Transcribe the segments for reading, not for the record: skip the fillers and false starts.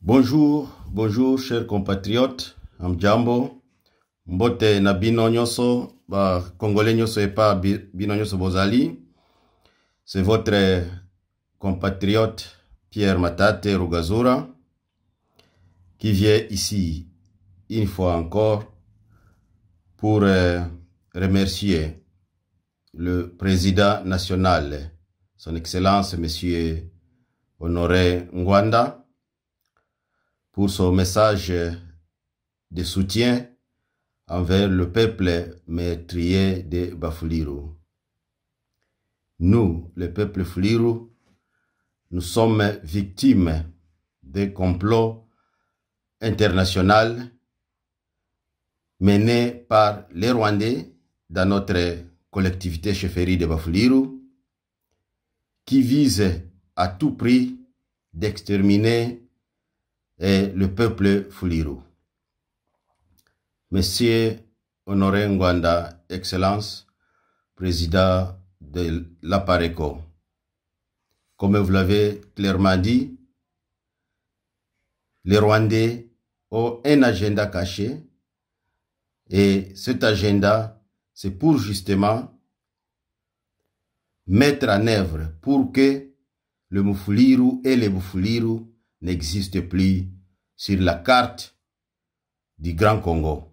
Bonjour, bonjour chers compatriotes, amjambo, mbote na bino nyoso, congolais nyoso et pas bino nyoso bozali. C'est votre compatriote Pierre Matate Rugazura qui vient ici une fois encore pour remercier le président national, son Excellence Monsieur Honoré Ngwanda, pour son message de soutien envers le peuple meurtrier de Bafouliru. Nous, le peuple Fouliru, nous sommes victimes des complots internationaux menés par les Rwandais dans notre collectivité chefferie de Bafouliru, qui visent à tout prix d'exterminer le peuple Fouliru. Monsieur Honoré Ngwanda, Excellence, président de l'APARECO, comme vous l'avez clairement dit, les Rwandais ont un agenda caché et cet agenda, c'est pour justement mettre en œuvre pour que le Mufouliru et les Bafouliru n'existent plus sur la carte du Grand Congo.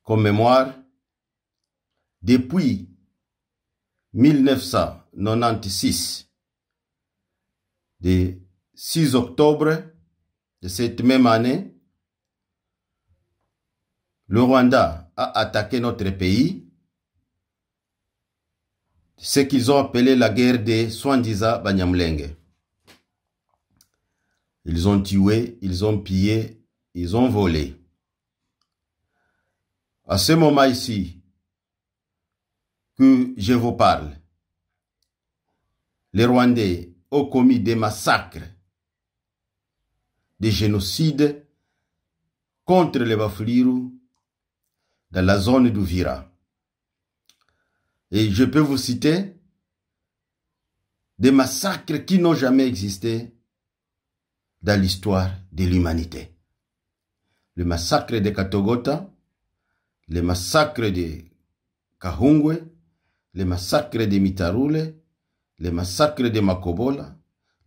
Comme mémoire, depuis 1996, le 6 octobre de cette même année, le Rwanda a attaqué notre pays, ce qu'ils ont appelé la guerre des soi-disant Banyamulenge. Ils ont tué, ils ont pillé, ils ont volé. À ce moment ici que je vous parle, les Rwandais ont commis des massacres, des génocides contre les Bafouliru dans la zone d'Uvira. Et je peux vous citer des massacres qui n'ont jamais existé dans l'histoire de l'humanité. Le massacre de Katogota, le massacre de Kahungwe, le massacre de Mitarule, le massacre de Makobola,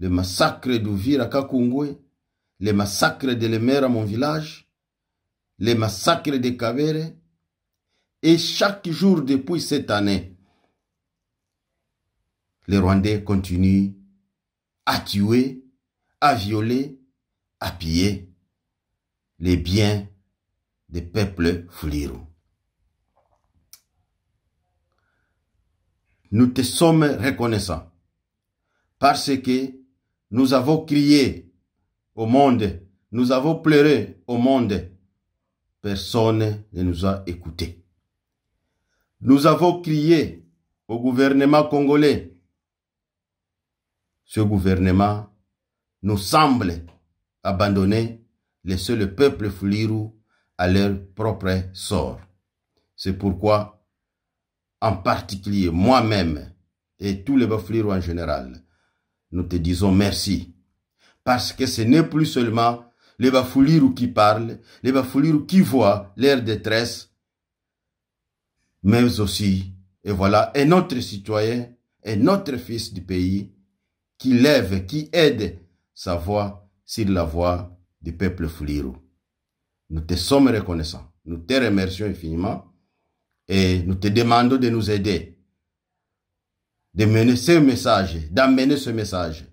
le massacre d'Uvira Kakungwe, le massacre de Lemera, mon village, le massacre de Kavere. Et chaque jour depuis cette année, les Rwandais continuent à tuer, à violer, à piller les biens des peuples Fouliru. Nous te sommes reconnaissants parce que nous avons crié au monde, nous avons pleuré au monde. Personne ne nous a écoutés. Nous avons crié au gouvernement congolais. Ce gouvernement nous semble abandonner, laisser le peuple Fouliru à leur propre sort. C'est pourquoi, en particulier moi-même et tous les Bafouliru en général, nous te disons merci. Parce que ce n'est plus seulement les Bafouliru qui parlent, les Bafouliru qui voient leur détresse, mais aussi, et voilà, un autre citoyen, un autre fils du pays qui lève, qui aide sa voix sur la voix du peuple Fouliru. Nous te sommes reconnaissants, nous te remercions infiniment et nous te demandons de nous aider, de mener ce message, d'amener ce message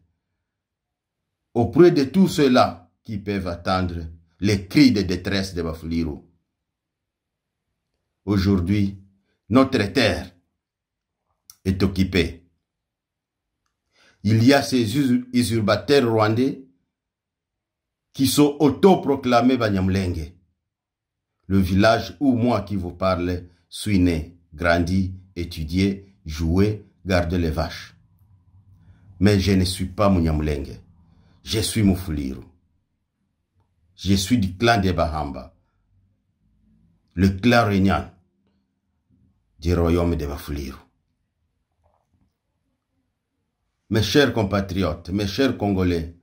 auprès de tous ceux-là qui peuvent attendre les cris de détresse de Bafouliru. Aujourd'hui, notre terre est occupée. Il y a ces usurpateurs rwandais qui sont autoproclamés Banyamulenge. Le village où moi qui vous parle suis né, grandi, étudié, joué, gardé les vaches. Mais je ne suis pas Munyamulenge. Je suis Mufouliru. Je suis du clan des Bahamba. Le clan régnant du royaume de Bafouliru. Mes chers compatriotes, mes chers Congolais,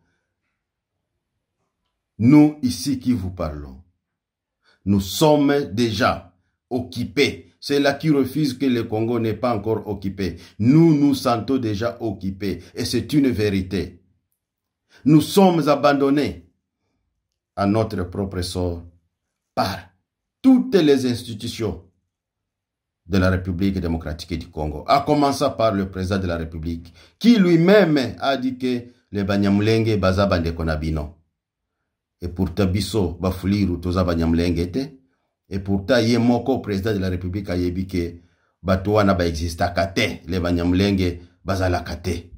Nous, ici qui vous parlons, nous sommes déjà occupés. C'est là qui refuse que le Congo n'est pas encore occupé. Nous nous sentons déjà occupés. Et c'est une vérité. Nous sommes abandonnés à notre propre sort par toutes les institutions de la République démocratique du Congo, à commencer par le président de la République, qui lui-même a dit que les Banyamulenge baza bande konabino. Et pourtant, biso bafuliru toza Banyamulenge te. Et pourtant, yemoko président de la République a yebi que batoana ba exista kate, les Banyamulenge baza la kate.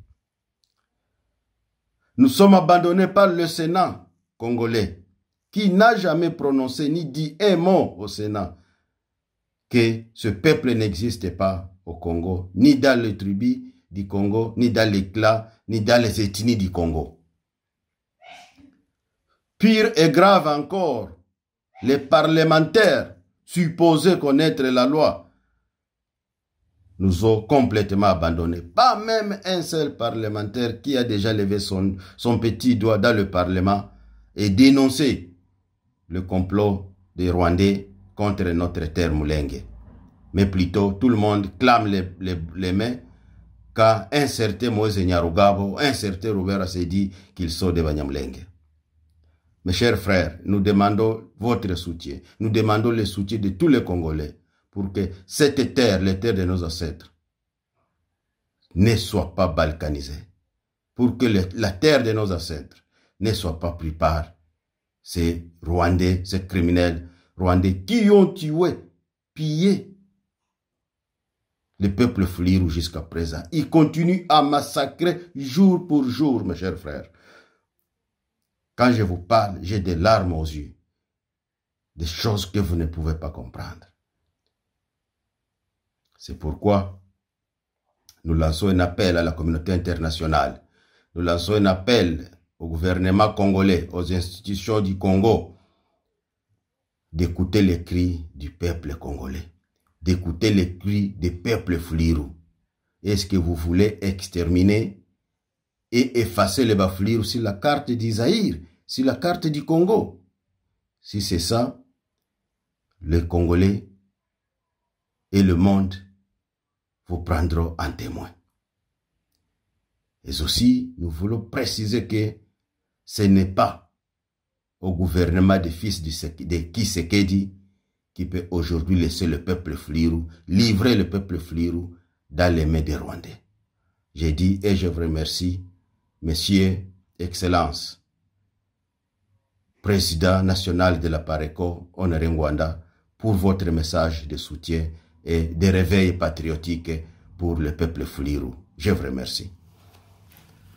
Nous sommes abandonnés par le Sénat congolais, qui n'a jamais prononcé ni dit un mot au Sénat que ce peuple n'existe pas au Congo, ni dans les tribus du Congo, ni dans les clans, ni dans les ethnies du Congo. Pire et grave encore, les parlementaires supposés connaître la loi nous ont complètement abandonnés. Pas même un seul parlementaire qui a déjà levé son petit doigt dans le Parlement et dénoncé le complot des Rwandais contre notre terre Mulenge. Mais plutôt, tout le monde clame les mains quand un certain Moïse Nyarugabo, un certain Robert a dit qu'ils sont des Banyamulenge. Mes chers frères, nous demandons votre soutien. Nous demandons le soutien de tous les Congolais pour que cette terre, les terres de nos ancêtres, ne soit pas balkanisée. Pour que la terre de nos ancêtres ne soit pas prise par ces Rwandais, ces criminels Rwandais qui ont tué, pillé le peuple Fuliru jusqu'à présent. Ils continuent à massacrer jour pour jour, mes chers frères. Quand je vous parle, j'ai des larmes aux yeux. Des choses que vous ne pouvez pas comprendre. C'est pourquoi nous lançons un appel à la communauté internationale. Nous lançons un appel au gouvernement congolais, aux institutions du Congo, d'écouter les cris du peuple congolais, d'écouter les cris des peuples Fuliru. Est-ce que vous voulez exterminer et effacer les Bafuliru sur la carte d'Isaïr, sur la carte du Congo? Si c'est ça, les Congolais et le monde vous prendront en témoin. Et aussi, nous voulons préciser que ce n'est pas au gouvernement des fils de Tshisekedi qui peut aujourd'hui laisser le peuple Fuliru, livrer le peuple Fuliru dans les mains des Rwandais. J'ai dit et je vous remercie, Messieurs, Excellences, Président national de la PARECO, Honoré Ngwanda, pour votre message de soutien et de réveil patriotique pour le peuple Fuliru. Je vous remercie.